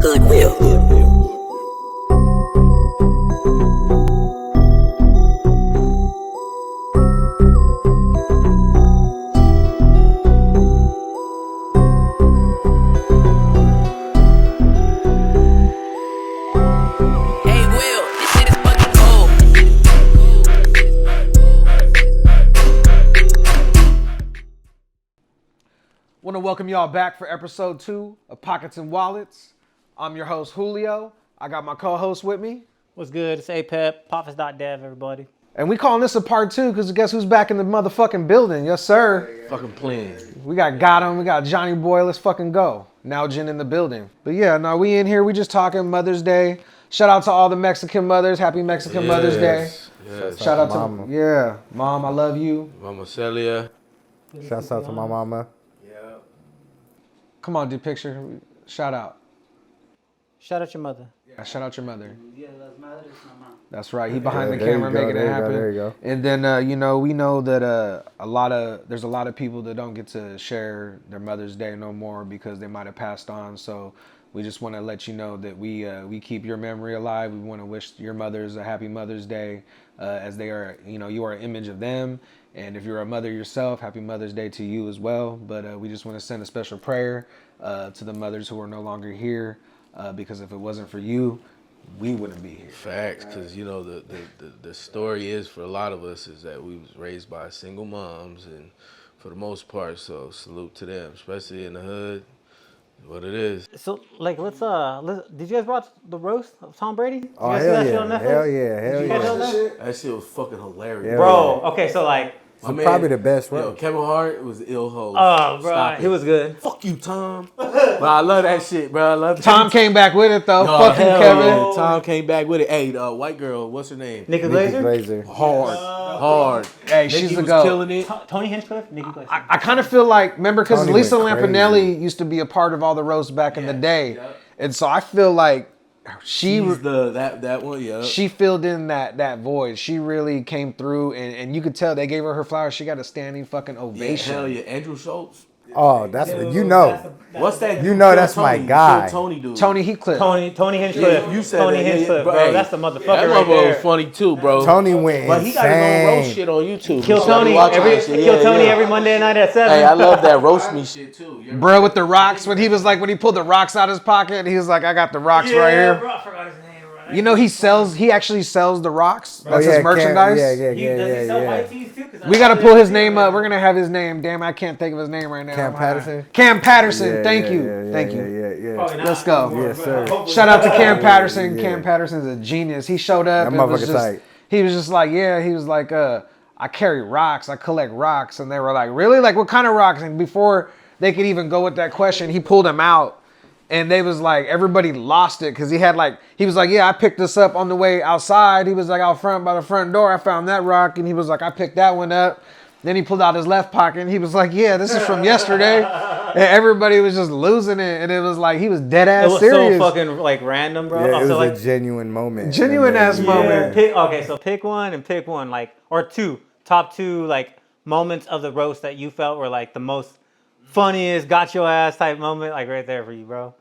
Goodwill. Want to welcome y'all back for episode 2 of Pockets and Wallets. I'm your host, Julio. I got my co-host with me. What's good? It's APEP, Pockets.dev, everybody. And we calling this a part 2 because guess who's back in the motherfucking building? Yes, sir. Fucking playing. We got GOTM, we got JOHNIBOI. Let's fucking go. Noowgen in the building. But yeah, no, we in here. We just talking Mother's Day. Shout out to all the Mexican mothers. Happy Mexican Mother's Day. Yes. Shout out to Mama. Mom, I love you. Mama Celia. Shouts out to my mama. Come on, do picture. Shout out. Shout out your mother. Yeah, shout out your mother. Día de las Madres, mamá. That's right. He behind the there you camera go, making it there you go, happen. there you go. And then we know that there's a lot of people that don't get to share their Mother's Day no more because they might have passed on. So we just want to let you know that we keep your memory alive. We want to wish your mothers a happy Mother's Day, as they are, you are an image of them. And if you're a mother yourself, happy Mother's Day to you as well. But we just want to send a special prayer to the mothers who are no longer here, because if it wasn't for you, we wouldn't be here. Facts, because the story is for a lot of us is that we was raised by single moms, and for the most part, so salute to them, especially in the hood. What it is. So, like, let's did you guys watch the roast of Tom Brady? Did Oh, you guys see hell that yeah. shit on Netflix? Hell yeah. Hell Did you guys know yeah. that? That shit was fucking hilarious. Yeah. Bro, okay, so like, Probably the best Yo, one. Kevin Hart was ill host. oh, bro, Stop he it. was good. Fuck you, Tom. But I love that shit, bro. I love Tom came back with it though. No, Fuck you, hell Kevin. yeah. Tom came back with it. Hey, the white girl, what's her name? Nikki Nikki Glazer? Glazer. Hard. Hey, Nikki she's a was goat. killing it. Tony Hinchcliffe? Nikki Glazer. I kind of feel like, remember, because Tony Lisa went crazy. Lampanelli used to be a part of all the roasts back in the day, and so I feel like She's that one, yeah. she filled in that void. She really came through, and you could tell they gave her her flowers. She got a standing fucking ovation. Hell yeah, Andrew Schultz. Oh, that's what you know. What's that? You know that's my guy. Tony dude. Tony Heathcliff. Tony Hinchcliffe. Yeah, you said Tony that, yeah, Hinchcliffe, bro. bro. Hey, That's the motherfucker that right motherfucker there. was funny too, bro. Tony went But he got his own roast insane. shit on YouTube. Kill So Tony watch every that shit. Kill Tony every Monday night at 7. Hey, I love that roast me shit too. Bro with the rocks, when he pulled the rocks out of his pocket, he was like, I got the rocks right here. Bro, I forgot his name. Right? You know, he actually sells the rocks. That's Oh, yeah, his merchandise. Does he sell Yeah. white tees too? 'Cause I We know gotta they pull his say, name up. We're gonna have his name. Damn, I can't think of his name right now. Cam Patterson? Cam Patterson. Yeah, Thank yeah, you. yeah, Thank yeah, you. Yeah. Probably not. Let's go. Yes, sir. Shout out to Cam Patterson. Yeah. Cam Patterson's a genius. He showed up. That and was motherfucker just, tight. he was just like, I carry rocks. I collect rocks. And they were like, really? Like, what kind of rocks? And before they could even go with that question, he pulled them out. And they was like, everybody lost it because he was like, yeah, I picked this up on the way outside. He was like, out front by the front door, I found that rock. And he was like, I picked that one up. Then he pulled out his left pocket and he was like, yeah, this is from yesterday. And everybody was just losing it. And it was like, he was dead It ass was serious. so fucking like random, bro. Yeah, it So, was like, a genuine moment. Genuine ass Yeah. moment. Pick one, like, or top two, like, moments of the roast that you felt were like the most funniest, got your ass type moment, like right there for you, bro.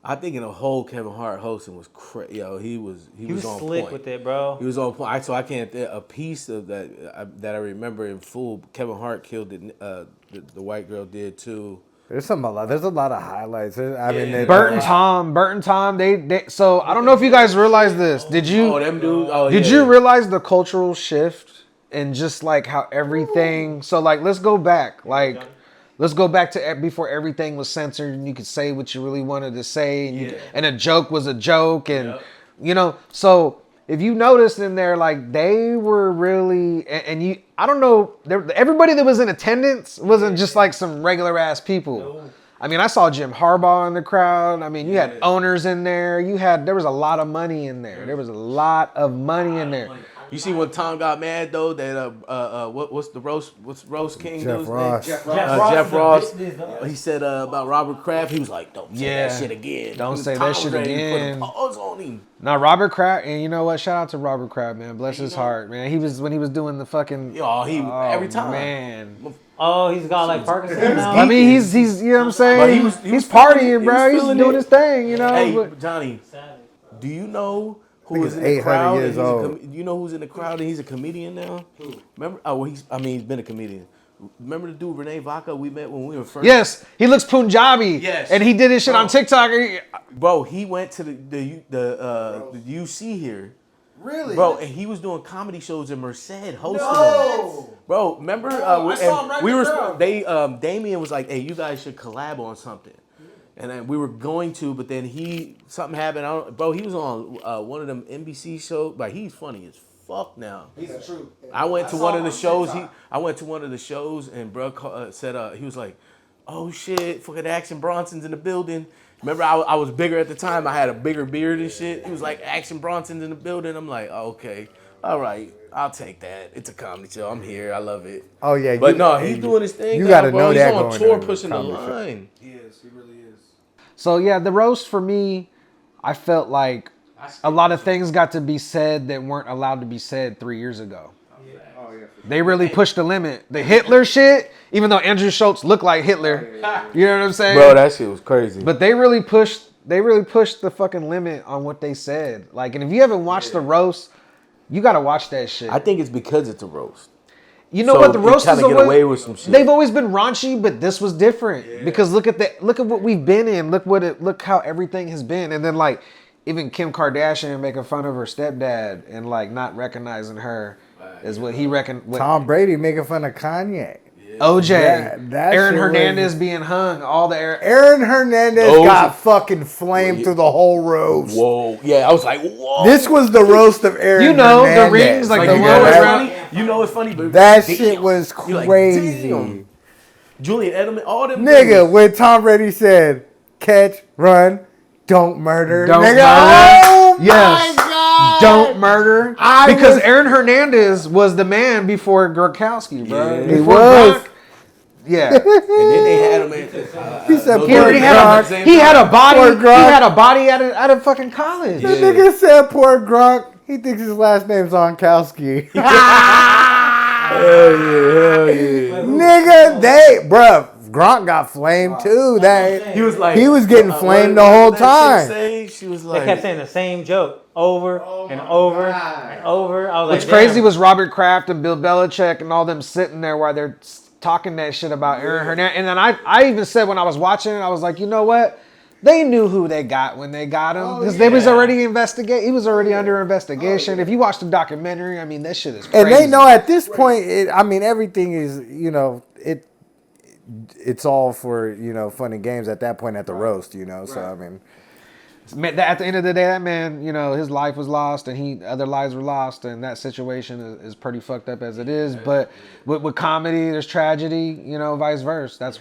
I think in the whole Kevin Hart hosting was crazy. Yo, he was on slick point. with it, bro. He was on point. So I can't. A piece of that I remember in full. Kevin Hart killed it. The white girl did too. There's a lot of highlights. Bert and Tom, they so I don't know if you guys realize this. Did you Oh, them dudes. Oh, did yeah. you realize the cultural shift and just like how everything, so like let's go back to before everything was censored and you could say what you really wanted to say and a joke was a joke and so if you noticed in there, like they were really, and you, I don't know, everybody that was in attendance wasn't just like some regular ass people. No. I mean, I saw Jim Harbaugh in the crowd. I mean, you had owners in there. There was a lot of money in there. There was a lot of money in there. You see when Tom got mad though that what's the roast? What's roast king? Jeff dude's Ross. name? Jeff Jeff Ross. Ross. He said about Robert Kraft. He was like, "Don't say Yeah. that shit again. Don't He was say that Tom shit ready to again. Put a pause on him. Now Robert Kraft, and you know what? Shout out to Robert Kraft, man. Bless his heart, man. He was when he was doing the fucking. Yo, every time. Man. Oh, he's got like Parkinson's now. I mean, he's you know what I'm saying. But he was he's feeling partying, it. bro. He was He's feeling doing it. his thing, you know. Hey, but- Johnny, do you know who Nigga's was in the 800 crowd? years and he's old. you know who's in the crowd and he's a comedian now? Who? Remember? Oh, well, he's been a comedian. Remember the dude Renee Vaca we met when we were first? Yes, he looks Punjabi. Yes. And he did his shit on TikTok. Bro, he went to the UC here. Really? Bro, and he was doing comedy shows in Merced, hosting them. Bro, remember? I saw him right we were. there. They Damien was like, "Hey, you guys should collab on something," and then we were going to, but then something happened. Bro, he was on one of them NBC shows. Like he's funny as fuck now. He's the truth. I went to one of the shows. I went to one of the shows, and bro said he was like, "Oh shit, fucking Action Bronson's in the building." Remember, I was bigger at the time. I had a bigger beard and shit. He was like, Action Bronson's in the building. I'm like, oh, okay, all right, I'll take that. It's a comedy show. I'm here. I love it. Oh yeah, But no, he's doing his thing. You now, gotta bro. know He's that on going tour into pushing the comedy show. line. He is. He really is. So yeah, the roast for me, I felt like a lot of things got to be said that weren't allowed to be said 3 years ago. They really pushed the limit. The Hitler shit, even though Andrew Schultz looked like Hitler, you know what I'm saying? Bro, that shit was crazy. But they really pushed the fucking limit on what they said. Like, and if you haven't watched the roast, you gotta watch that shit. I think it's because it's a roast. You know So what? The you roast is kinda get always, away with some shit. They've always been raunchy, but this was different because look at what we've been in. Look how everything has been, and then like even Kim Kardashian making fun of her stepdad and like not recognizing her is what he reckoned. Tom Brady making fun of Kanye. OJ, That Aaron shit was- Hernandez being hung, all the Aaron Hernandez Those- got fucking flamed through the whole roast. Whoa, yeah, I was like, whoa. This was the roast of Aaron You know, the Hernandez. rings, like the you one know what's around- funny? You know what's funny? But That damn. shit was You're like, crazy. damn. Julian Edelman, all them Nigga, dudes. when Tom Brady said, catch, run, don't murder. Don't Nigga, murder. oh Yes. my God. Don't murder. I Because was- Aaron Hernandez was the man before Gronkowski, bro. Yeah. He Before was. Gronk, yeah. And then they had him at He said, He already had Gronk. he had a body. Poor He Gronk. had a body out of fucking college. The nigga said, poor Gronk. He thinks his last name's Onkowski. Hell yeah. Nigga, bruh, Gronk got flamed too. He was like, He was getting flamed the whole time. She was They like, kept saying the same joke over and over and over. I was What's like, crazy damn. was Robert Kraft and Bill Belichick and all them sitting there while they're talking that shit about Aaron Hernandez. And then I even said when I was watching it, I was like, you know what? They knew who they got when they got him because they was already investigating. He was already under investigation. If you watch the documentary, I mean, that shit is crazy. And they know at this point, everything is, it's all for, fun and games at that point at the roast, So, I mean. Man, at the end of the day, that man, his life was lost and other lives were lost, and that situation is pretty fucked up as it is. But with comedy, there's tragedy, vice versa. That's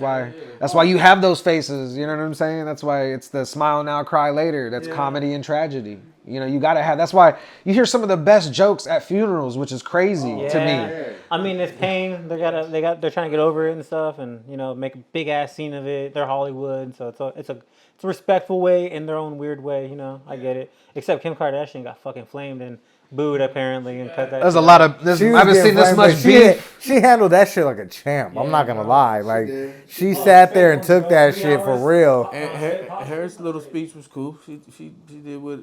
why you have those faces. You know what I'm saying? That's why it's the smile now, cry later. That's comedy and tragedy. You gotta have. That's why you hear some of the best jokes at funerals, which is crazy to me. I mean, it's pain. They're trying to get over it and stuff, and make a big ass scene of it. They're Hollywood, so it's a respectful way in their own weird way. I get it. Except Kim Kardashian got fucking flamed and booed apparently and cut that. There's shit a lot out. of. She was I haven't getting seen this flamed, much but beef. She handled that shit like a champ. I'm not gonna lie. Like she sat there and took that shit for real. And Harris' little speech was cool. She did what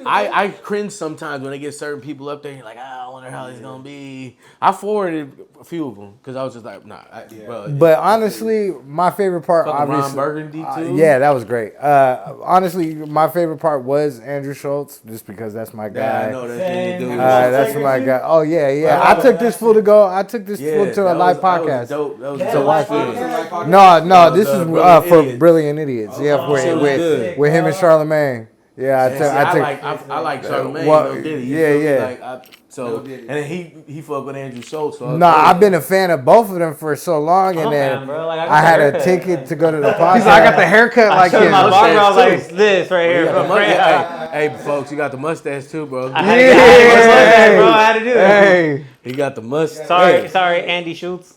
I cringe sometimes when they get certain people up there. You're like, I wonder how he's gonna be. I forwarded a few of them because I was just like, nah. Bro, But honestly, my favorite part, fucking Ron obviously, Burgundy too. yeah, that was great. Honestly, my favorite part was Andrew Schultz, just because that's my guy. I know that thing you do. That's my guy. Oh yeah. I took this fool to go. I took this fool to a live podcast. That was To dope. watch Yeah. No, this The is Brilliant for Idiots. Brilliant Idiots. Yeah, shit was good. with him and Charlamagne. Yeah, I like Charlamagne. Well, No Diddy. yeah, yeah. And then he fucked with Andrew Schultz. So No, I've been a fan of both of them for so long, and then bro. Like, I had a haircut. ticket to go to the podcast. He's like, I got the haircut like Showed him. my barber, I was Mustache, like, this right here. Bro. Hey, folks, you got the mustache too, bro. I had to get the mustache, bro. I had to do it. Hey, He got the mustache. Sorry, Andy Schultz.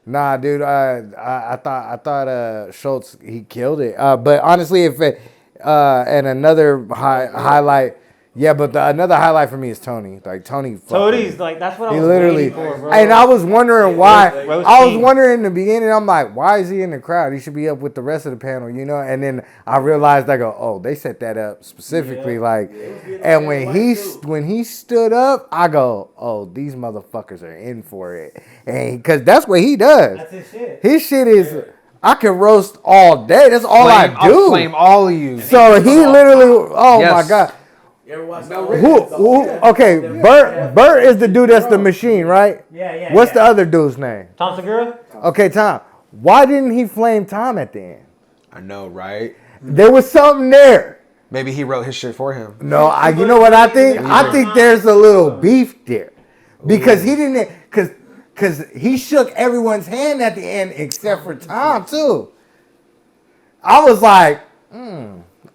Nah, dude, I thought Schultz, he killed it. But honestly, if it, and another highlight. Yeah, but another highlight for me is Tony. Like Tony's like that's what I was literally. waiting for, bro. And I was wondering why. Roast I was King. wondering in the beginning. I'm like, why is he in the crowd? He should be up with the rest of the panel, you know. And then I realized, I go, oh, they set that up specifically, like. And when he stood up, I go, oh, these motherfuckers are in for it, and because that's what he does. That's his shit. His shit is. I can roast all day. That's all I do. I'll flame all of you. So he literally. Oh Yes. my god. You ever watch Okay, Bert is the dude that's the machine, right? Yeah. What's the other dude's name? Tom Segura? Okay, Tom. Why didn't he flame Tom at the end? I know, right? There was something there. Maybe he wrote his shit for him. No, you know what I think? I think there's a little beef there. Because he didn't, because he shook everyone's hand at the end except for Tom, too. I was like,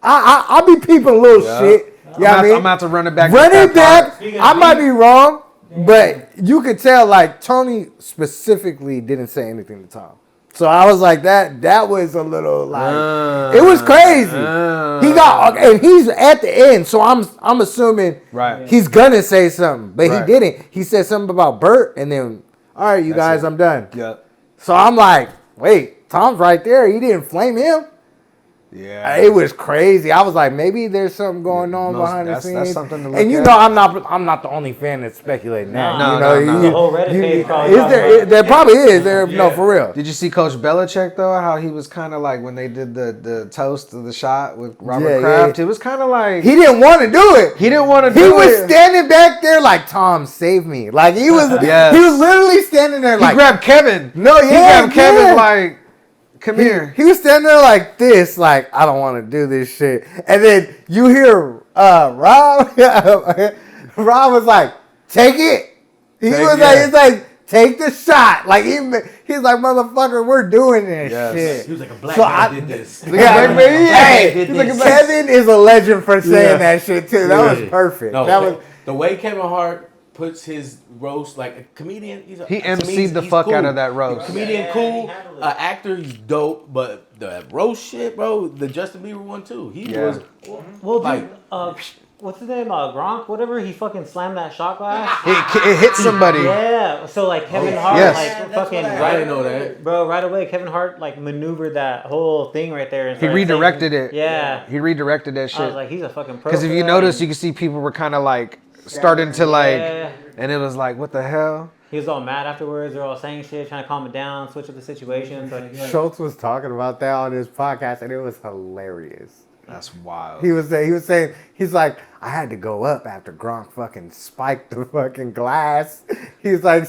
I'll be peeping a little shit. Yeah, I'm about to run it back. Run it back. I might be wrong, but you could tell like Tony specifically didn't say anything to Tom. So I was like that was a little like it was crazy. He got and he's at the end, so I'm assuming he's gonna say something, but he didn't. He said something about Bert, and then all right, you guys, I'm done. Yep. So I'm like, wait, Tom's right there. He didn't flame him. Yeah, it was crazy. I was like, maybe there's something going on behind the scenes. That's something to look and you at. know, I'm not the only fan that's speculating that. No. The whole Reddit page probably Is talking there? about There probably is. No, for real. Did you see Coach Belichick though? How he was kind of like when they did the toast of the shot with Robert Kraft. It was kind of like he didn't want to do it. He didn't want to do it. He was standing back there like, Tom, save me. Like he was. Yes. He was literally standing there like. He grabbed Kevin. No, he grabbed Kevin like. Come here. He was standing there like this, like, I don't want to do this shit. And then you hear Rob. Rob was like, take it. He's like, take the shot. Like he's like, motherfucker, we're doing this shit. He was like, a black man did this. Kevin is a legend for saying that shit too. That was perfect. No, that was the way Kevin Hart puts his roast, like a comedian. He MC'd the fuck out of that roast. Comedian, cool. Actor, he's dope. But the roast shit, bro, the Justin Bieber one too. He was. Well, dude, what's his name? Gronk, whatever. He fucking slammed that shot glass. It hit somebody. Yeah. So like Kevin Hart, like fucking. I didn't know that, bro. Right away, Kevin Hart like maneuvered that whole thing right there. And he redirected it. Yeah. He redirected that shit. I was like, he's a fucking pro. Because if you notice, you can see people were kind of like starting to like, and it was like, what the hell? He was all mad afterwards. They're all saying shit, trying to calm it down, switch up the situation. But Schultz was talking about that on his podcast, and it was hilarious. That's wild. He was saying, he's like, I had to go up after Gronk fucking spiked the fucking glass. He's like,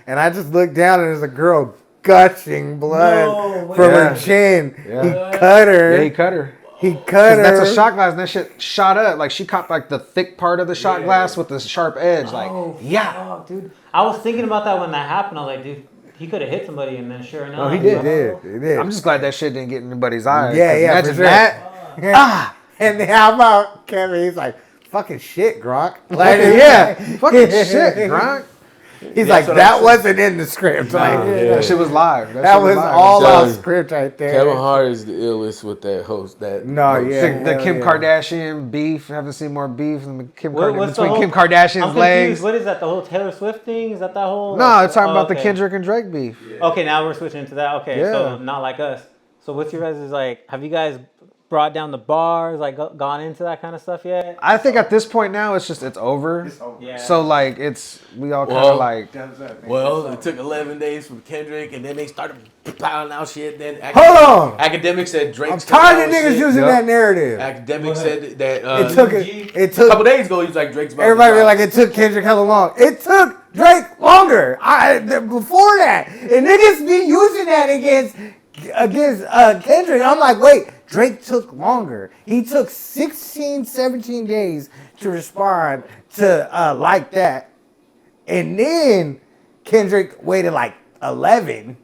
and I just looked down and there's a girl gushing blood from her chin. Yeah. He cut her. Yeah, he cut her. He cut her. That's a shot glass, and that shit shot up. Like she caught like the thick part of the shot glass with the sharp edge. Fuck, dude. I was thinking about that when that happened. I was like, dude, he could have hit somebody, and then sure enough, he did. I'm just glad that shit didn't get in anybody's eyes. Yeah, imagine for sure. that. And then how about Kevin? He's like, fucking shit, Gronk. Like, fucking shit, Gronk. He's like, that wasn't in the script. That shit was live. That was all off script right there. Kevin Hart is the illest with that host. The Kim Kardashian beef. Haven't seen more beef than Kim Kardashian's I'm legs. Confused. What is that? The whole Taylor Swift thing? Is that whole? No, it's talking about the Kendrick and Drake beef. Yeah. Okay, now we're switching to that. Okay, so not like us. So what's your guys' like? Have you guys brought down the bars, like gone into that kind of stuff yet? I think at this point now it's over. Yeah. So like we all kind of like. Well, it took 11 days from Kendrick, and then they started piling out shit. Then hold on. Academics said Drake's. I'm tired of niggas using that narrative. Academics said that it took a couple days ago. He was like Drake's. Everybody was like it took Kendrick hella long. It took Drake longer. Before that, and niggas be using that against Kendrick. I'm like, wait, Drake took longer. He took 16, 17 days to respond to Like That. And then Kendrick waited like 11,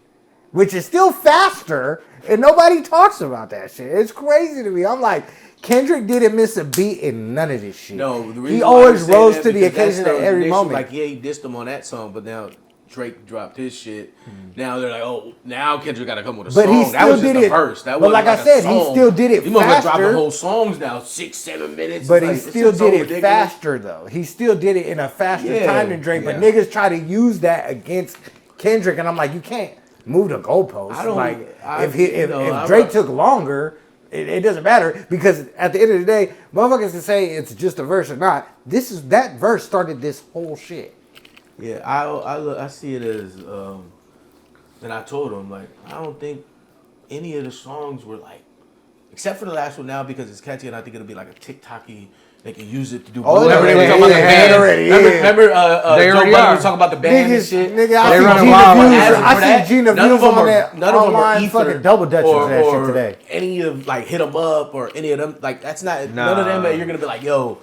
which is still faster. And nobody talks about that shit. It's crazy to me. I'm like, Kendrick didn't miss a beat in none of this shit. No, the reason he why always I say rose that to the because occasion that's at the every initial, moment. Like, yeah, he dissed him on that song, but now Drake dropped his shit. Now they're like, oh, now Kendrick got to come with a But song. he That still was just did a it. verse. That But wasn't like I a said, he song. still did it He must have dropped faster. the whole songs now, 6-7 minutes. But It's he like, still it's so did it ridiculous. faster though. He still did it in a faster Yeah, time than Drake. But yeah. niggas try to use that against Kendrick, and I'm like, you can't move the goalposts. I don't- like I- if you know, I- Drake took longer, it doesn't matter because at the end of the day, motherfuckers can say it's just a verse or not. That verse started this whole shit. Yeah, I see it as, and I told him, like, I don't think any of the songs were like, except for the last one now because it's catchy and I think it'll be like a TikTok-y. They can use it to do. Oh, Remember they they were talking already- about the yeah, band? already, yeah. Remember They Joe already Budden are. was talking about the band and Niggas, shit? nigga, They I see running Gina wild with views. that. I see Gina None of views them on are, that none of them are online Ether fucking double dutching or, that shit or today. any of like Hit 'Em Up or any of them. Like that's not none of them that you're gonna be like, yo.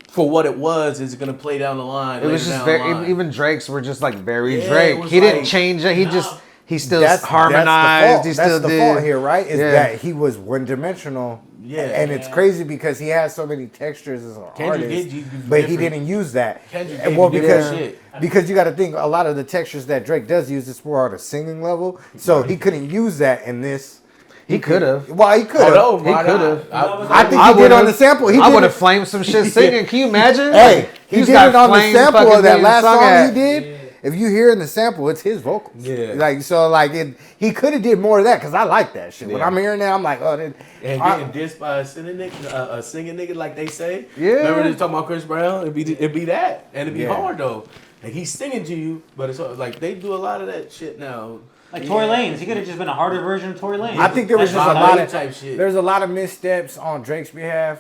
For what it was, is it gonna play down the line? It was later just down the very, line? even Drake's were just like very Yeah, it Drake. was He didn't like, change it. He nah. just he still That's harmonized. He That's still the did. fault here, right? Is Yeah. that he was one dimensional. Yeah. And it's crazy because he has so many textures as an Kendrick artist, did use but he different- didn't use that. Kendrick And gave well, you different because shit. because you got to think a lot of the textures that Drake does use is more on a singing level, so he couldn't use that in this. He could have. Well, he could have. Oh, no, He why could've. not? I think I he did on would've- the sample. He I did would have it. flamed some shit singing. Can you imagine? Hey, he He's did got it on the flames sample fucking of that being last sung song at. he did. If you hear in the sample, it's his vocals. Yeah. Like so, like he could have did more of that because I like that shit. When Yeah. I'm hearing that, I'm like, oh, And I- getting dissed by a singing nigga like they say. Yeah. Remember they talking about Chris Brown? It'd be that. And it'd be Yeah. hard though. Like he's singing to you, but it's like they do a lot of that shit now. Like Tory Lanez, he could have just been a harder version of Tory Lanez. I think there was That's just a fine. lot of type shit. There's a lot of missteps on Drake's behalf.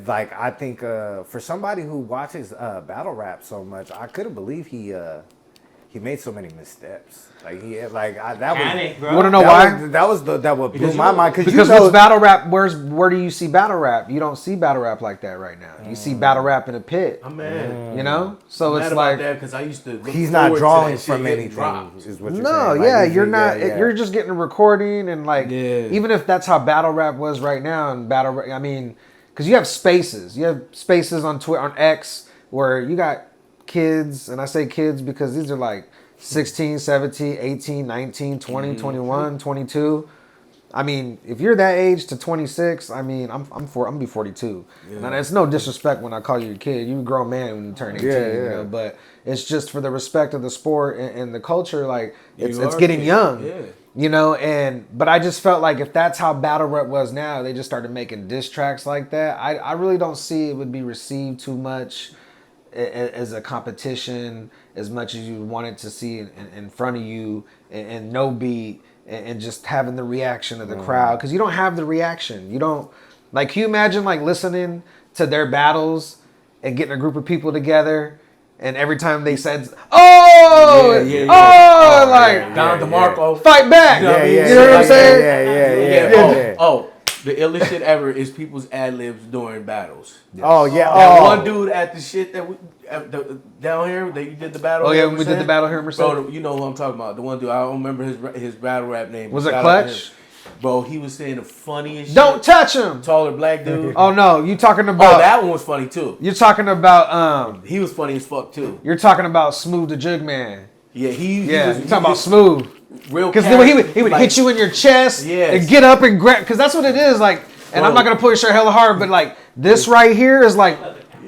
Like I think for somebody who watches battle rap so much, I couldn't believe he made so many missteps. Like that Panic, was. bro. Want to know That why? was, that was the that what blew Because my you- mind Because you know, what's battle rap? Where do you see battle rap? You don't see battle rap like that right now. You see battle rap in a pit. I'm mad. You know, so I'm it's mad like about that because I used to. Look he's not forward to drawing that shit from getting anything. dropped. Is what you're no, saying. Like, yeah, he's- you're not. yeah. You're just getting a recording and like Yeah. even if that's how battle rap was right now and battle rap. I mean, because you have spaces. You have spaces on Twitter on X where you got kids, and I say kids because these are like 16, 17, 18, 19, 20, 21, 22. I mean, if you're that age to 26, I mean, I'm gonna be 42. And it's no disrespect when I call you a kid. You're a grown man when you turn 18. Yeah, You yeah. know, but it's just for the respect of the sport and the culture. Like it's You are a getting kid. young. Yeah. You know, but I just felt like if that's how battle rap was now, they just started making diss tracks like that. I really don't see it would be received too much as a competition as much as you wanted to see in front of you and no beat and just having the reaction of the crowd because you don't have the reaction. You don't like. Can you imagine like listening to their battles and getting a group of people together and every time they said, "Oh, Yeah, yeah, oh," yeah. like Don DeMarco. fight back. Yeah, You yeah, know what I'm yeah, saying? Yeah. Oh, the illest shit ever is people's ad libs during battles. Oh yeah. That Oh, one dude at the shit that we down here that you did the battle. Oh, yeah, at when we did Merced? the battle here at Merced? Bro, you know who I'm talking about. The one dude I don't remember his battle rap name. Was it Shout out to Clutch? him. Bro, he was saying the funniest. Don't shit. touch him. Taller black dude. Oh no, you talking Oh, about that one was funny too. you're talking about He was funny as fuck too. you're talking about Smooth the Jug Man. Yeah, he Yeah, was, you're talking about Smooth. real Because character, he would like, hit you in your chest Yes. and get up and grab. Because that's what it is like. And I'm Bro. not gonna push your hella hard, but like this right here is like,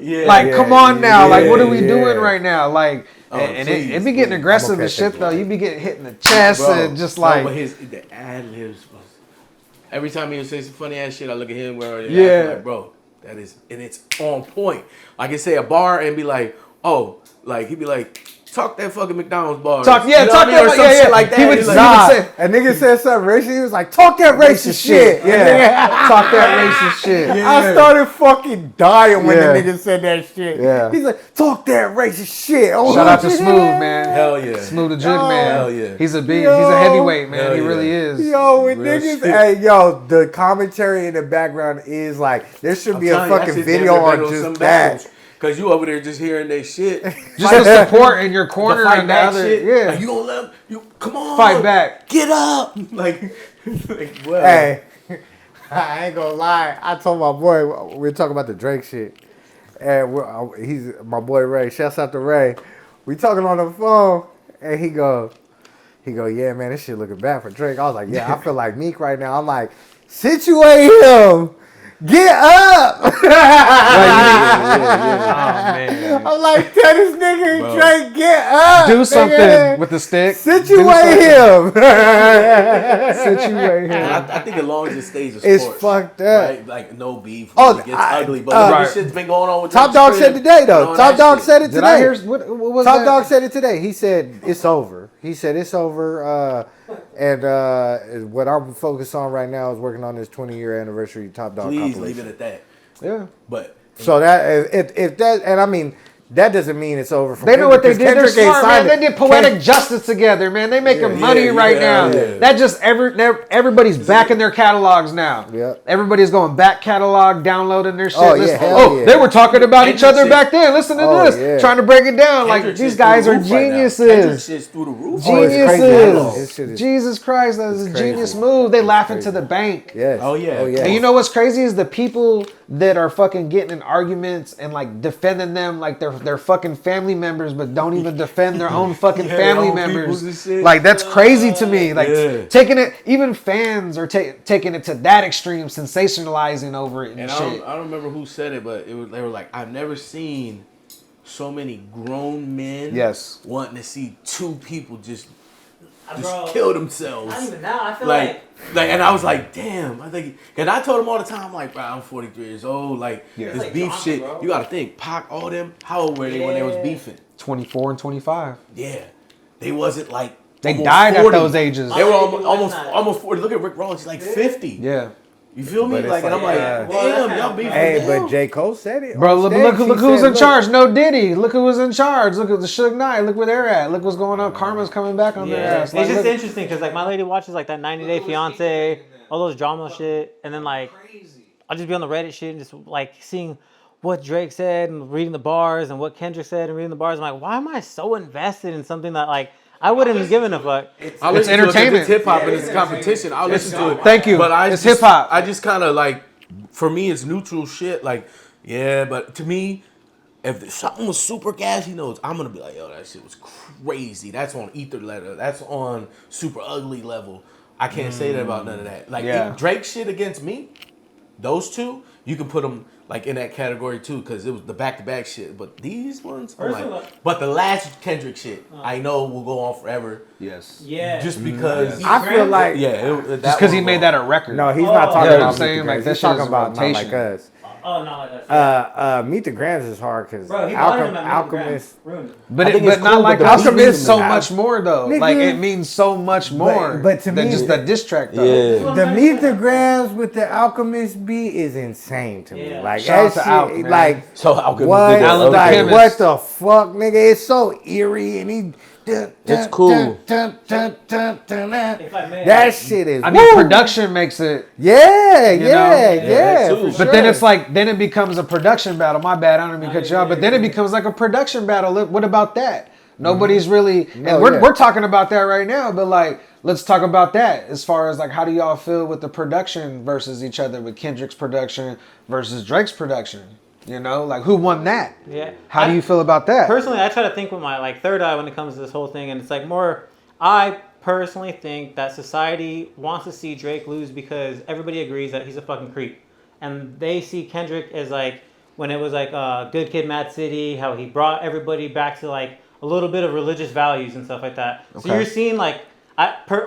Yeah, come on now, like what are we yeah. doing right now, like. Oh, and please, it be getting please. aggressive I'm and okay, shit thank though. you. You be getting hit in the chest Bro, and just no, like but the ad libs was every time he would say some funny ass shit, I look at him where Yeah. like, bro, that is and it's on point. Like I say a bar and be like, oh, like he'd be like, talk that fucking McDonald's bar. Talk You know that, what I mean? Or some shit like that. He would He's say, like, A nigga said something racist. He was like, talk that racist shit. yeah, talk that racist shit. I started fucking dying when Yeah. the nigga said that shit. Yeah. He's like, talk that racist shit. Oh, Shout out to Smooth, man. hell yeah. Smooth the Jug man. Hell yeah. He's a big, Yo. he's a heavyweight, man. Hell He yeah. really is. Yo, when Real niggas, shit. hey, yo, the commentary in the background is like, there should be a fucking video on just that. Cause you over there just hearing that shit. Just the support in your corner fight and the back other, shit. yeah. Like, you gonna let him, you come on. Fight back. Get up. Like well. Hey, I ain't gonna lie. I told my boy, we were talking about the Drake shit. And he's my boy Ray. Shouts out to Ray. We talking on the phone, and he go, yeah, man, this shit looking bad for Drake. I was like, yeah, I feel like Meek right now. I'm like, situate him. Get up! Oh, man. I'm like, tell this nigga Bro. Drake, get up! Do something nigga. with the stick. Situate him! Situate him. I think as long as it stays a sport, It's fucked up. right? Like no beef. Oh, It gets I- ugly, but right. this shit's been going on with Top Drake's Dog crib said today, and though. all Top that Dog shit. said it Did I today. hear, what was Top that? Dog said it today. He said it's over. He said it's over. And what I'm focused on right now is working on this 20-year anniversary Top Dog Please compilation. leave it at that. Yeah. But So that if that, and I mean, that doesn't mean it's over for They know what they Kendrick, did. They're 'cause Kendrick ain't smart, man. signed They it. did poetic justice together, man. They making money right now. yeah. That just everybody's back in their catalogs now. Yeah. Everybody's going back catalog, downloading their shit. Oh, yeah, Listen, hell yeah. they were talking about each Kendrick other shit- back then. Listen to Oh, this, yeah. trying to break it down. Kendrick Like these shit's guys through are the roof right now. Kendrick geniuses. shit's through the roof. Oh, it's crazy. Geniuses. This shit is- Jesus Christ, that is a it's crazy. genius move. They laughing crazy. to the bank. Yes. Oh, yeah. Oh yeah. And you know what's crazy is the people that are fucking getting in arguments and like defending them like they're fucking family members, but don't even defend their own fucking Yeah, family own members. peoples and shit. Like that's crazy to me. Like Yeah. taking it, even fans are taking it to that extreme, sensationalizing over it and, And shit. I don't remember who said it, but they were like, I've never seen so many grown men Yes. wanting to see two people just Bro, kill themselves. Not even now. I feel Like, and I was like, damn. I think, and I told him all the time, like, bro, I'm 43 years old. Like, Yeah. this Like beef Johnson, shit. bro. You gotta think, Pac, all them. How old were they when they was Yeah. beefing? 24 and 25. Yeah, they wasn't like. They almost died 40. at those ages. They were Almost almost 40. Look at Rick Ross. He's like 50. Yeah. You feel me? But it's Like, and I'm like, like, yeah. damn, y'all beefing. Hey, now? but J. Cole said it. Bro, on look stage. He who's said, in charge. No Diddy. Look who was in charge. Look at the Suge Knight. Look where they're at. Look what's going on. Karma's coming back on their ass. It's Like, just look- interesting because like my lady watches like that 90 Day Fiance, all those drama shit, and then like I'll just be on the Reddit shit and just like seeing what Drake said and reading the bars and what Kendrick said and reading the bars. I'm like, why am I so invested in something that like I wouldn't have given a fuck? I listen to it 'cause entertainment. It's hip hop and it's competition. I'll listen to it. Thank you. But It's hip-hop. I just kind of like, for me, it's neutral shit. Like, yeah, but to me, if something was super gassy notes, I'm gonna be like, yo, that shit was crazy. That's on ether letter. That's on super ugly level. I can't say that about none of that. Like Yeah. Drake shit against me, those two, you can put them like in that category too, because it was the back-to-back shit. But these ones, I'm Personally, like, but the last Kendrick shit, I know will go on forever. Yes. Yeah. Just because, I feel like just Just because he made that a record. no, he's not Oh. talking Yeah, about I'm saying, Meet the like, Grams. that He's shit talking is about not rotation. like us. Oh no, that's Meet the Grams is hard because bro. He wanted him at Alchemist. ruined it. But I think it's but not cool, like but the Alchemist beat means so is- much more though. Nigga. Like it means so much more but to than me- just the diss track though. Yeah. The Meet the Grams with the Alchemist beat is insane to me. Yeah. Like Shout out that to Alch, shit, man. like So Alchemist what? did that. Alan the Like Chemist. what the fuck, nigga? It's so eerie and he. It's cool. That shit is. I mean, woo! production makes it. Yeah, know? yeah, Yeah, yeah. too. for But But sure. then it's like, then it becomes a production battle. My bad, I don't even cut you off. But then it becomes like a production battle. Look, what about that? Nobody's really, and No, we're, yeah. we're talking about that right now. But like, let's talk about that as far as like, how do y'all feel with the production versus each other, with Kendrick's production versus Drake's production? You know, like who won that? Yeah. How do you feel about that? Personally, I try to think with my like third eye when it comes to this whole thing, and it's like more. I personally think that society wants to see Drake lose because everybody agrees that he's a fucking creep, and they see Kendrick as like when it was like Good Kid, Mad City, how he brought everybody back to like a little bit of religious values and stuff like that. So Okay. you're seeing like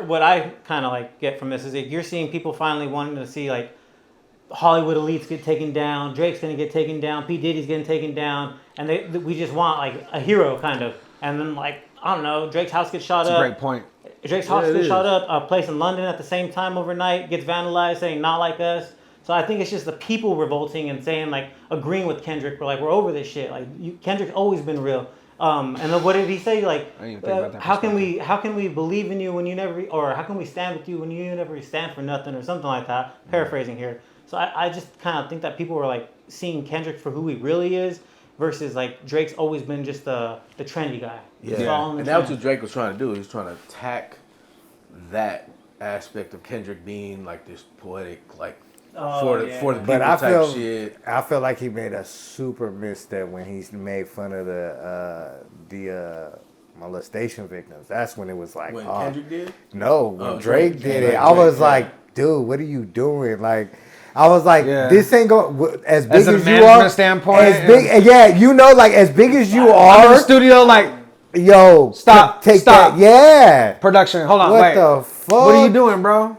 what I kind of like get from this is like you're seeing people finally wanting to see like Hollywood elites get taken down, Drake's gonna get taken down, P. Diddy's getting taken down, and we just want like a hero kind of. and then like I don't know, Drake's house gets shot That's up. a great point. Drake's house Yeah, it gets is. shot up. A place in London at the same time overnight gets vandalized, saying "not like us." So I think it's just the people revolting and saying like agreeing with Kendrick. We're like we're over this shit. Like Kendrick's always been real. And then what did he say? Like, I didn't even think about that how can we believe in you when you never, or how can we stand with you when you never stand for nothing, or something like that. Paraphrasing here. So I just kind of think that people were like seeing Kendrick for who he really is, versus like Drake's always been just the trendy guy. Just following the And that's trend. what Drake was trying to do. He was trying to attack that aspect of Kendrick being like this poetic, like for the people But I type feel shit. I feel like he made a super misstep when he made fun of the molestation victims. That's when it was like, When oh, Kendrick did? no, when Drake did it, Drake, I was yeah. like, dude, what are you doing? Like, I was like, Yeah. this ain't going as big As as, a you management are. standpoint, as big, yeah, you know, like as big as you I'm in the are. studio, like, Yo, Stop, take stop. that, yeah. production. Hold on, What wait. the fuck? What are you doing, bro?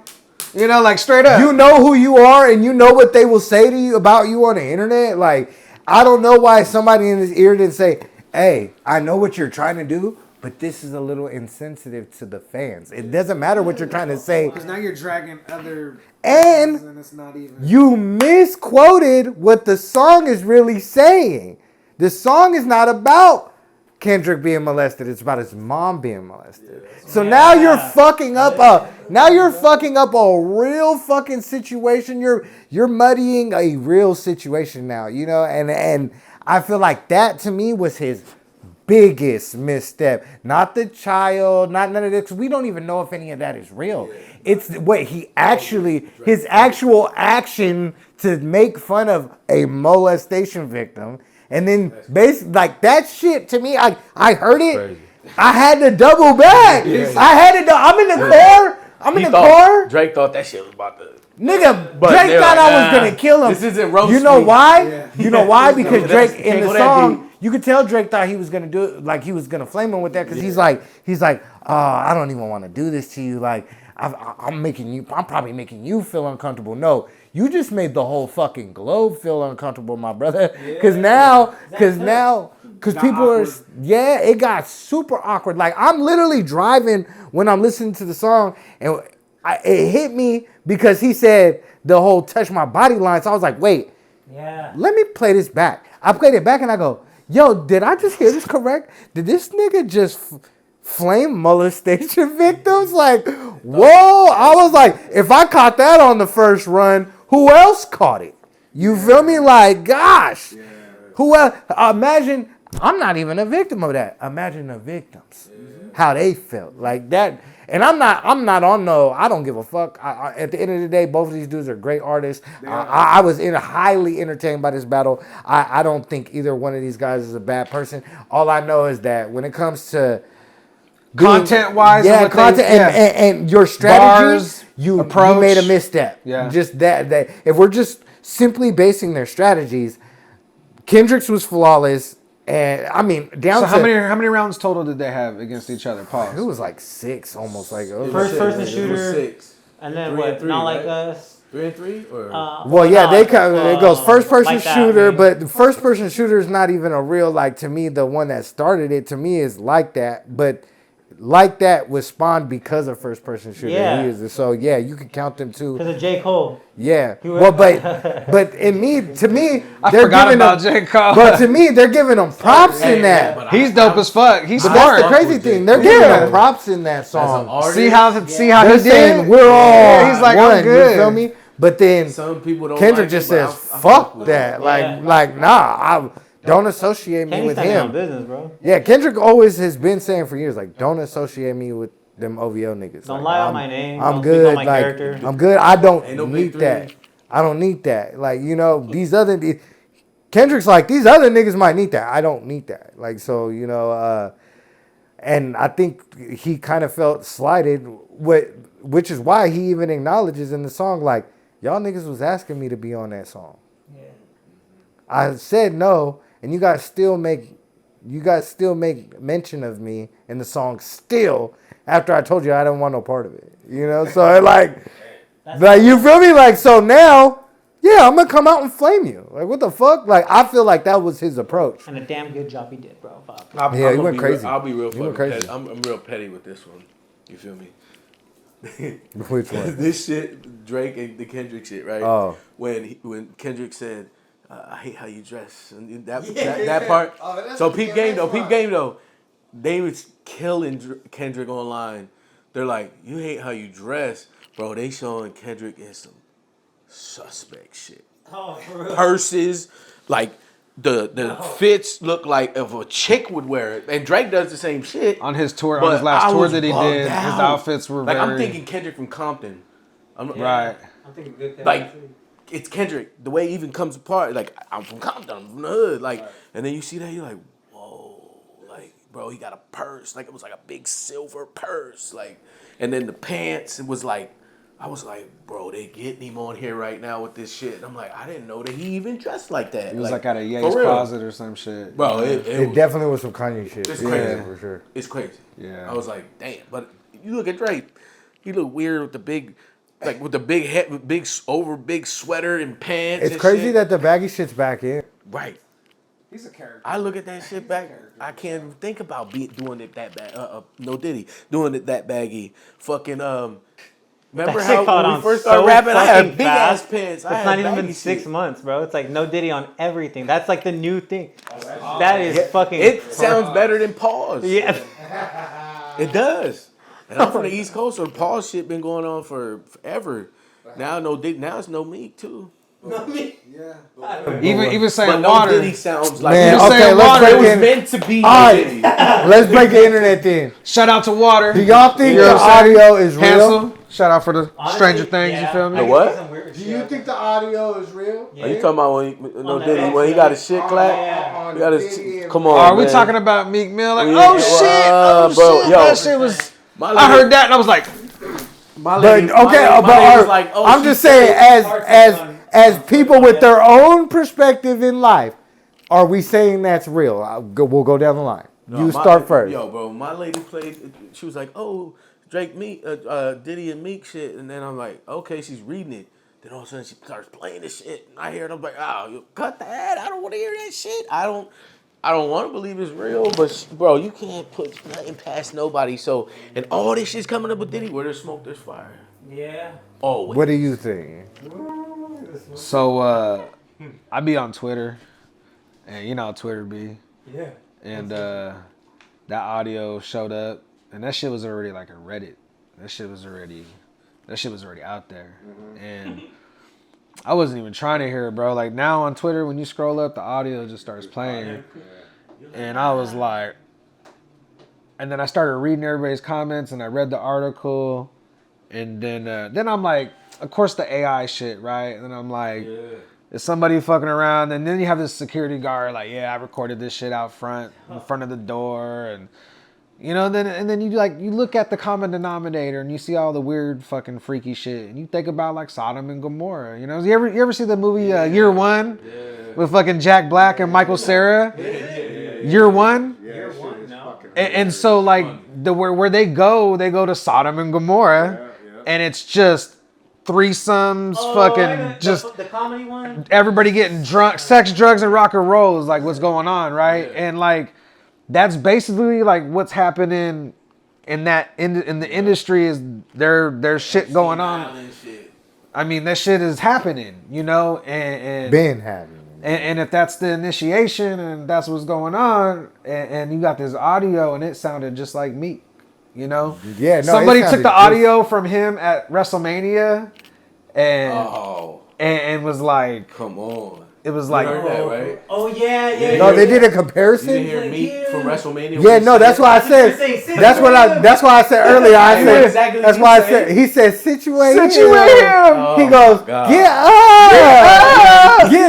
You know, like straight up. You know who you are, and you know what they will say to you about you on the internet. Like, I don't know why somebody in his ear didn't say, "Hey, I know what you're trying to do, but this is a little insensitive to the fans." It doesn't matter what you're trying to say. Because now you're dragging other And and it's not even. you misquoted what the song is really saying. The song is not about Kendrick being molested. It's about his mom being molested. So now you're fucking up a real fucking situation. You're muddying a real situation now, you know, and I feel like that to me was his biggest misstep. Not the child, not none of this. 'Cause we don't even know if any of that is real. It's what he actually, his actual action to make fun of a molestation victim. And then basically like that shit to me, I heard it. Crazy. I had to double back. I had to. I'm in the car. I'm in the car. Drake thought that shit was about to. Nigga, But Drake they're thought like, I was nah, gonna kill him. this isn't roast You know me. why? Yeah. You know why? Because That's- Drake in can't the go that song, deep. you could tell Drake thought he was gonna do it, like he was gonna flame him with that, because he's like, oh, I don't even want to do this to you. Like, I'm probably making you feel uncomfortable. No, you just made the whole fucking globe feel uncomfortable, my brother. Because people are, it got super awkward. Like, I'm literally driving when I'm listening to the song, and it hit me because he said the whole touch my body line. So I was like, wait, let me play this back. I played it back and I go, yo, did I just hear this correct? Did this nigga just flame molestation victims? Like, whoa. I was like, if I caught that on the first run, who else caught it? You feel me? Like, gosh. Who else? Imagine, I'm not even a victim of that. Imagine the victims. How they felt. Like that. And I'm not on no, I don't give a fuck. At the end of the day, both of these dudes are great artists. I was highly entertained by this battle. I don't think either one of these guys is a bad person. All I know is that when it comes to Content-wise, yeah, and what content they- and your strategy, Bars, you approach. made a misstep. Yeah. Just that if we're just simply basing their strategies, Kendrick's was flawless. And I mean, down So to how many rounds total did they have against each other? it Pause. was like 6, almost like it was First person It was shooter, 6. and then 3 and what? 3, Not like right? us. 3 and 3 or Well, yeah, no, they come. It goes first person like that, shooter, man. but the first person shooter is not even a real, like, to me, the one that started it to me is like that, but like that was spawned because of first person shooter. Yeah. So yeah, you can count them too. Because of J. Cole. Yeah. was- Well, but to me, I they're forgot giving about them, J. Cole. but to me, they're giving them props in that. but He's dope as fuck. He's But that's the smart. crazy with thing. J. They're giving Yeah. them props in that as an song. artist, See how They're he saying did. we're all Yeah, he's like, I'm one. You good. feel me? But then some people don't Kendrick like just it, but says, I "Fuck with that!" it. Like, nah, I don't associate me Kenny's with standing on him. business, bro. Yeah, Kendrick always has been saying for years, like, don't associate me with them OVO niggas. Don't Like, lie on I'm- my name. I'm Don't good. speak on my Like, character. I'm good. I don't Ain't no need big that. three. I don't need that. Like, you know, Kendrick's like, these other niggas might need that. I don't need that. Like, so, you know, and I think he kind of felt slighted, which is why he even acknowledges in the song, like, y'all niggas was asking me to be on that song. Yeah. I said no, and you guys still make mention of me in the song still after I told you I don't want no part of it. You know, so like you feel me? Like, so now yeah, I'm gonna come out and flame you. Like, what the fuck? Like, I feel like that was his approach. And a damn good job he did, bro. Fuck. Yeah, he went crazy. I'll be real He went fucking crazy. petty. I'm real petty with this one. You feel me? Which one? This shit, Drake and the Kendrick shit, right? Oh. When Kendrick said, "I hate how you dress," and that part. So peep game though. They was killing Kendrick online. They're like, "You hate how you dress, bro." They showing Kendrick in some suspect shit. Oh, for real. Purses, like the fits look like if a chick would wear it, and Drake does the same shit On his tour, but on his last I tour was that he bugged did, his out. outfits were like very... I'm thinking Kendrick from Compton. Right. I'm thinking good. Like it's Kendrick. The way it even comes apart, like I'm from Compton, I'm from the hood, like, and then you see that you're like, whoa, like bro, he got a purse, like it was like a big silver purse, like, and then the pants, it was like. I was like, bro, they getting him on here right now with this shit. And I'm like, I didn't know that he even dressed like that. He was like at a for Ye's real. closet or some shit. Bro, It definitely was some Kanye shit. It's Yeah, crazy. for sure. It's crazy. Yeah. I was like, damn. But you look at Drake, he look weird with the big, like with the big head, big sweater and pants. It's and crazy shit. that the baggy shit's back in. Right. He's a character. I look at that shit back. I can't even think about doing it that bad. No Diddy doing it that baggy. Fucking Remember That shit how caught when we on first so started rapping, I had fucking big fast. ass pants. It's I had not even baggy been 6 shit. months, bro. It's like no Diddy on everything. That's like the new thing. That is fucking. It sounds better than Pause. Yeah. It does. And I'm from the East Coast, so Pause shit been going on for forever. Now now it's No Meek too. Even saying But No water. Diddy sounds like Man, just okay, saying let's water, break it was in. meant to be. All No right, Diddy. let's break the internet then. Shout out to water. Do y'all think You know the what I'm saying? audio is real? Hansel. Shout out for the Honestly, Stranger Things. yeah, You feel me? The what? Do you think the audio is real? Are you talking about when No that Diddy back when he side. got his shit clapped? Yeah. He got his. Come on, Are we man. talking about Meek Mill? Like, Yeah, oh shit, oh bro, shit, yo. that shit was. My I lady- heard that and I was like, My But lady, okay, my but lady was are- like, oh, I'm she just said- saying, as people with their own perspective in life, are we saying that's real? We'll go down the line. No, You my- start first. Yo, bro, my lady played. She was like, "Oh, Drake, Meek, Diddy and Meek shit," and then I'm like, "Okay," she's reading it. Then all of a sudden she starts playing this shit, and I hear it. I'm like, "Oh, you cut that! I don't want to hear that shit. I don't want to believe it's real." But bro, you can't put nothing past nobody. So, and all this shit's coming up with Diddy. Where there's smoke, there's fire. Yeah. Always. What do you think? so I be on Twitter, and you know how Twitter be, Yeah. and that audio showed up, and that shit was already like a Reddit. That shit was already out there, and I wasn't even trying to hear it, bro. Like now on Twitter, when you scroll up, the audio just starts playing, and I was like, and then I started reading everybody's comments, and I read the article, and then I'm like, of course the AI shit, right? And then I'm like, is somebody fucking around? And then you have this security guard like, yeah, I recorded this shit out front, in front of the door, and you know, then you look at the common denominator and you see all the weird fucking freaky shit, and you think about like Sodom and Gomorrah. You know, you ever see the movie Year One with fucking Jack Black and Michael Cera? Year One. Year one, no. And so like where they go to Sodom and Gomorrah, and it's just threesomes, fucking just the comedy one. everybody getting drunk, sex, drugs, and rock and roll is like what's going on, right? And like that's basically like what's happening in the industry is there's shit going on. I mean that shit is happening, you know, and Been having. and if that's the initiation and that's what's going on, and you got this audio and it sounded just like Meek, you know? Yeah, no, somebody it took sounded the audio from him at WrestleMania and was like, Come on. it was like, You heard that, right? Oh yeah. No, they did a You comparison. didn't hear Meek from WrestleMania? Yeah, no, that's why I said. That's why I said earlier. I said. Exactly That's what why you I said. He said, "Situate him." Situate him. He goes, God. Yeah.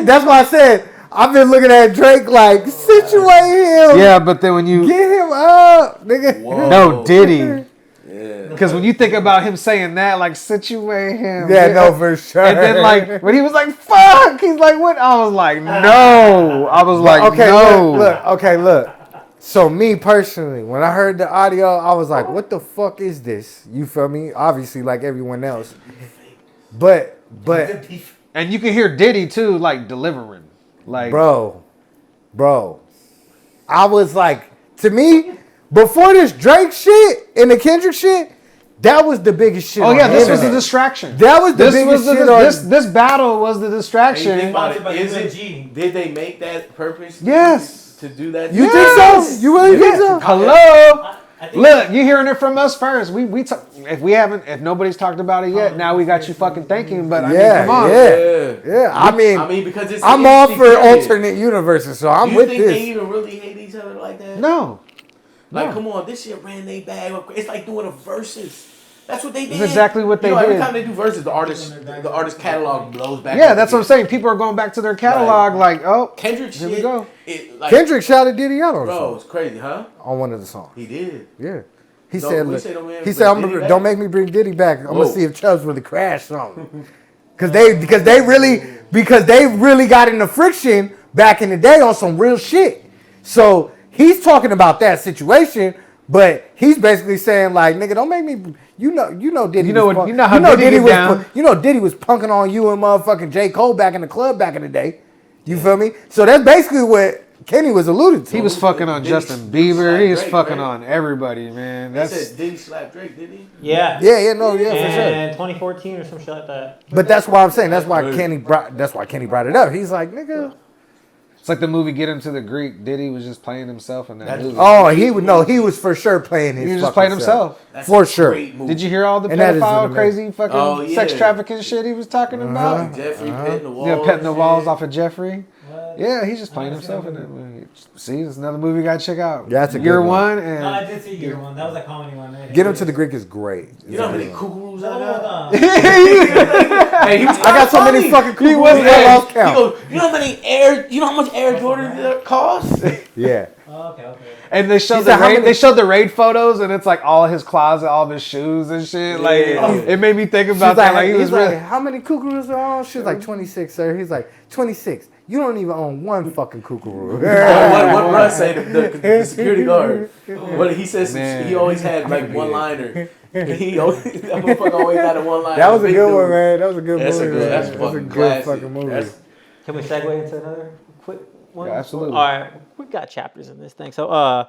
That's why I said. I've been looking at Drake like, situate him. yeah, but then when you Get him up, nigga. Whoa. no Diddy, Yeah. because when you think about him saying that, like situate him, Yeah, no, for sure. And then like when he was like, "Fuck," he's like, "What?" I was like, "No," I was like, okay, "No." look. So me personally, when I heard the audio, I was like, what the fuck is this? You feel me? Obviously, like everyone else. But And you can hear Diddy too, like delivering, like bro. I was like, to me, before this Drake shit and the Kendrick shit, that was the biggest shit. Oh yeah, this was the internet. distraction. That was the biggest shit. This battle was the distraction. Think about it. Did they make that purpose? Yes. To do that? You think so? You really think so? Hello. Look, you hearing it from us first. If nobody's talked about it yet, now we got you fucking thinking. But I mean, come on. Yeah. I mean, because it's I'm all for alternate universes, so I'm with this. this. They even really hate each other like that? No. Like, come on, this shit ran they bag. It's like doing a versus. That's what they did. That's exactly what they did. Every time they do verses, the artist catalog blows back. Yeah, that's what I'm saying. People are going back to their catalog, like, oh, Kendrick here shit. we go. Kendrick shouted Diddy out on the Bro, song. it's crazy, huh? On one of the songs. He did. Yeah. He No, said, we say don't don't make me bring Diddy back. I'm gonna see if Chubbs really crashed something. Because they really got into friction back in the day on some real shit. So he's talking about that situation, but he's basically saying like, nigga, don't make me. You know Diddy. Diddy was punking on you and motherfucking J. Cole back in the club back in the day. You feel me? So that's basically what Kenny was alluded to. He was fucking on Justin Bieber. He was fucking on everybody, man. They said Diddy slapped Drake, did he? Yeah. For sure. And 2014 or some shit like that. But that's why I'm saying that's why Kenny brought it up. He's like, nigga. It's like the movie Get Him to the Greek. Diddy was just playing himself in that movie. Oh, he was for sure playing his. He was just playing himself. For sure. Did you hear all the And that is pedophile, an crazy fucking sex trafficking shit he was talking about? Jeffrey petting the walls. Yeah, petting the walls off of Jeffrey. Yeah, he's just playing himself in that movie. See, it's another movie you gotta check out. Yeah, that's a Year good one. one. And No, I did see Year One. That was a comedy one. Get Him to the Greek is great. You know how many cuckoos I got? Hey, I got so many fucking cuckoos. I lost count. You know how much Air Jordan cost? Yeah. Okay. And they showed the raid photos, and it's like all his closet, all of his shoes and shit. Like it made me think about that. Like he was like, how many cuckoos are on? She's like 26, sir. He's like 26. You don't even own one fucking kookaroo. What Russ say? The security guard. What he says? He always had like one liner. That motherfucker always had a one liner. That was a good one, man. That was a good movie. That's a good fucking movie. Can we segue into another quick one? Yeah, absolutely. All right, we got chapters in this thing. So,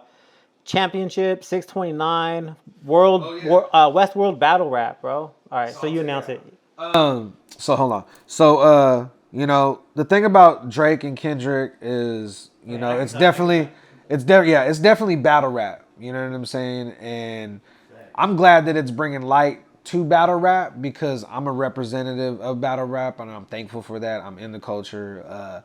championship 629 Westworld battle rap, bro. All right, so you announce it. So hold on. So the thing about Drake and Kendrick is, it's definitely battle rap. You know what I'm saying? And I'm glad that it's bringing light to battle rap because I'm a representative of battle rap and I'm thankful for that. I'm in the culture.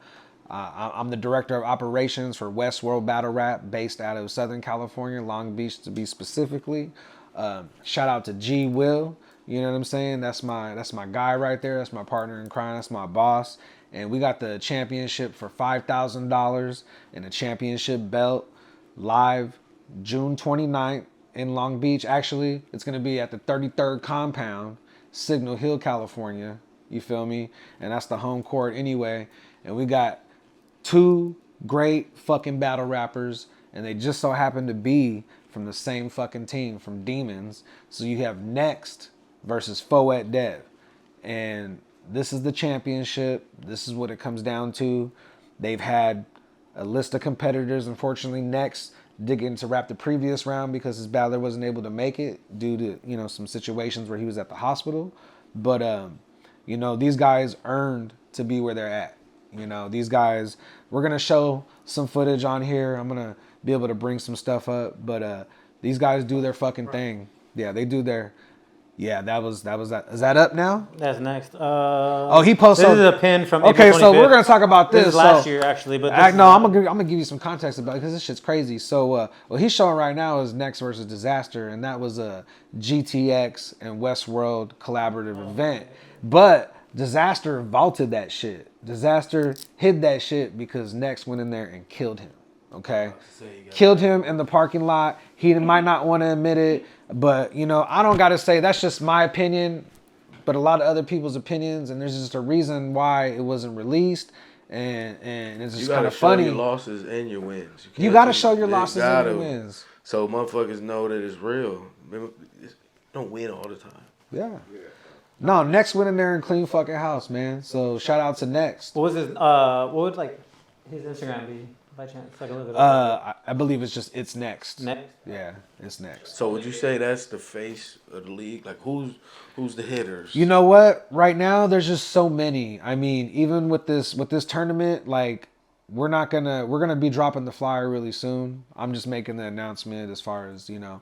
I'm the director of operations for Westworld Battle Rap based out of Southern California, Long Beach to be specifically. Shout out to G Will. You know what I'm saying? That's my guy right there. That's my partner in crime. That's my boss. And we got the championship for $5,000 and a championship belt live June 29th in Long Beach. Actually, it's going to be at the 33rd Compound, Signal Hill, California. You feel me? And that's the home court anyway. And we got two great fucking battle rappers, and they just so happen to be from the same fucking team, from Demons. So you have Next versus Foet Dev. And this is the championship. This is what it comes down to. They've had a list of competitors. Unfortunately, Next did get into rap the previous round because his battler wasn't able to make it due to, some situations where he was at the hospital. But, these guys earned to be where they're at. These guys, we're going to show some footage on here. I'm going to be able to bring some stuff up. But these guys do their fucking thing. Yeah, they do their... Yeah, that was that. Is that up now? That's next. He posted. This is a pin from. Okay, April 25th. so we're gonna talk about this. This is last year, actually, but I'm gonna give you some context about it because this shit's crazy. So, what he's showing right now is Next versus Disaster, and that was a GTX and Westworld collaborative event. But Disaster vaulted that shit. Disaster hid that shit because Next went in there and killed him. Okay, killed him in the parking lot. He might not want to admit it. But, I don't got to say that's just my opinion, but a lot of other people's opinions. And there's just a reason why it wasn't released. And it's just kind of funny. You got to show your losses and your wins. You got to show your losses and your wins. So motherfuckers know that it's real. Don't win all the time. Yeah. No, Next went in there and clean fucking house, man. So shout out to Next. What was his? What would like his Instagram be by chance? So I can look it up. I believe it's Next. Next. Yeah, it's Next. So would you say that's the face of the league? Like who's the hitters? You know what? Right now, there's just so many. I mean, even with this tournament, like we're gonna be dropping the flyer really soon. I'm just making the announcement as far as June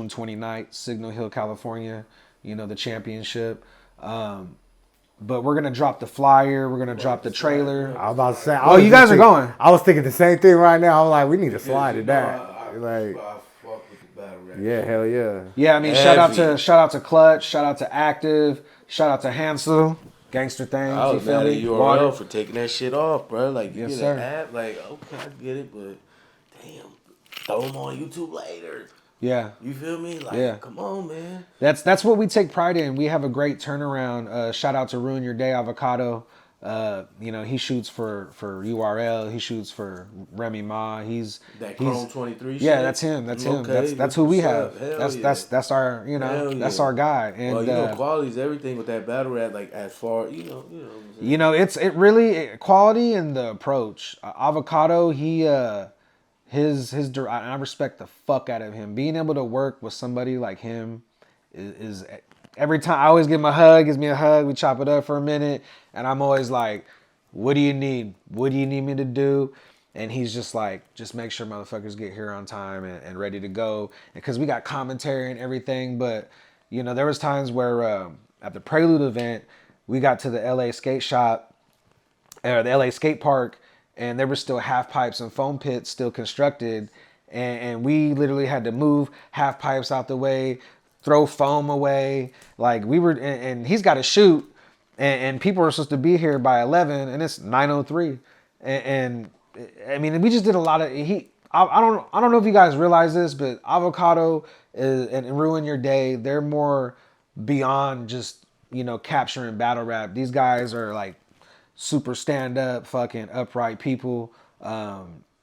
29th, Signal Hill, California. The championship. But we're gonna drop the flyer. We're gonna drop the trailer. I was about to say. Oh, you guys are going. I was thinking the same thing right now. I was like, we need to slide it I back. fuck with the battle rap. Yeah, hell yeah. Yeah, I mean, shout out to Clutch, shout out to Active, shout out to Hansel, Gangster Things. I You was feel mad at me? URL Water. for taking that shit off, bro. Like, you Yes, get sir. an app, like, okay, I get it, but damn, throw them on YouTube later. Yeah. You feel me? Like, Yeah. come on, man. That's what we take pride in. We have a great turnaround. Shout out to Ruin Your Day Avocado. He shoots for URL. He shoots for Remy Ma. He's Chrome 23 shit? Yeah, that's him. That's him. Okay, That's who we have. Hell That's our Hell that's yeah. our guy. And Well, quality is everything with that battle rap. Like as far, what I'm saying? it really quality and the approach. Avocado, I respect the fuck out of him. Being able to work with somebody like him is every time I always give him a hug, gives me a hug, we chop it up for a minute, and I'm always like, what do you need? What do you need me to do? And he's just like, just make sure motherfuckers get here on time and ready to go. Because we got commentary and everything, but there was times where at the Prelude event, we got to the LA skate shop, or the LA skate park, and there were still half pipes and foam pits still constructed, and we literally had to move half pipes out the way, throw foam away. Like we were, and he's got to shoot, and people are supposed to be here by 11, and it's 9:03, and I mean we just did a lot of I don't know if you guys realize this, but Avocado and Ruin Your Day, they're more beyond just capturing battle rap. These guys are like super stand-up, fucking upright people,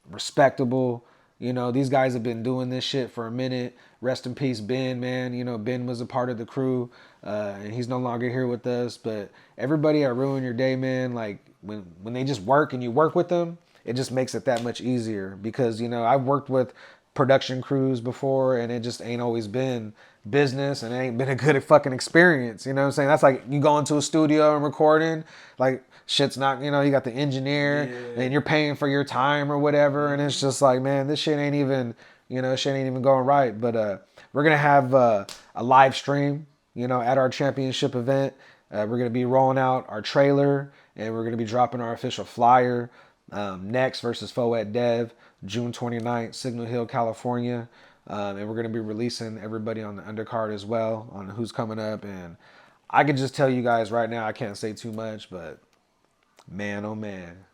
respectable. These guys have been doing this shit for a minute. Rest in peace, Ben, man. Ben was a part of the crew, and he's no longer here with us. But everybody at Ruin Your Day, man, like when they just work and you work with them, it just makes it that much easier. Because I've worked with production crews before, and it just ain't always been business, and it ain't been a good fucking experience. You know what I'm saying? That's like you go into a studio and recording, like shit's not, you got the engineer and you're paying for your time or whatever, and it's just like, man, this shit ain't even, shit ain't even going right. But we're gonna have a live stream, at our championship event. We're gonna be rolling out our trailer, and we're gonna be dropping our official flyer. Next versus Foet Dev, June 29th, Signal Hill, California. And we're going to be releasing everybody on the undercard as well on who's coming up. And I can just tell you guys right now, I can't say too much, but man, oh man,